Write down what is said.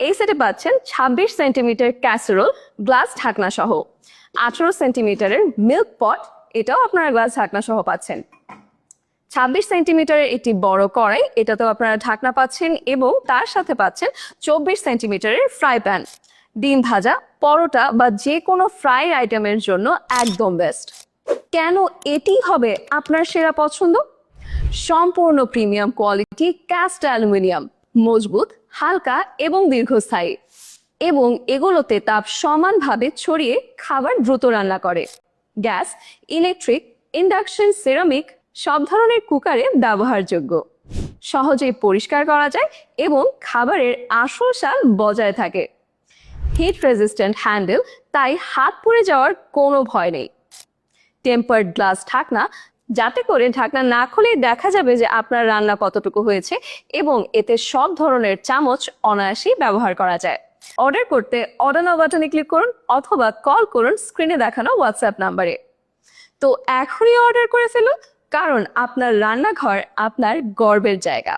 এই সেটে পাচ্ছেন 26 সেন্টিমিটার ক্যাসেরোল গ্লাস ঢাকনা সহ, 18 সেন্টিমিটারের মিল্ক পট, এটাও আপনারা গ্লাস ঢাকনা সহ পাচ্ছেন। 26 সেন্টিমিটারের একটি বড় কড়াই, এটাতেও আপনারা ঢাকনা পাচ্ছেন এবং তার সাথে পাচ্ছেন 24 সেন্টিমিটারের ফ্রাই প্যান। ডিম ভাজা, পরোটা বা যে কোনো ফ্রাই আইটেমের জন্য একদম বেস্ট। কেন এটি হবে আপনার সেরা পছন্দ? সম্পূর্ণ প্রিমিয়াম কোয়ালিটি ক্যাস্ট অ্যালুমিনিয়াম, মজবুত, হালকা এবং দীর্ঘস্থায়ী, এবং এগুলোতে তাপ সমানভাবে ছড়িয়ে খাবার দ্রুত রান্না করে। গ্যাস, ইলেকট্রিক, ইন্ডাকশন, সিরামিক সব ধরনের কুকারে ব্যবহারযোগ্য, সহজেই পরিষ্কার করা যায় এবং খাবারের আসল স্বাদ বজায় থাকে। হিট রেজিস্ট্যান্ট হ্যান্ডেল, তাই হাত পুড়ে যাওয়ার কোনো ভয় নেই। টেম্পারড গ্লাস ঢাকনা, যাতে করে ঢাকনা না খুলেই দেখা যাবে যে আপনার রান্না কতটুকু হয়েছে, এবং এতে সব ধরনের চামচ অনায়াসেই ব্যবহার করা যায়। অর্ডার করতে অর্ডার নাও বাটনে ক্লিক করুন অথবা কল করুন স্ক্রিনে দেখানো হোয়াটসঅ্যাপ নাম্বারে। তো এখনই অর্ডার করে ফেলুন, কারণ আপনার রান্নাঘর আপনার গর্বের জায়গা।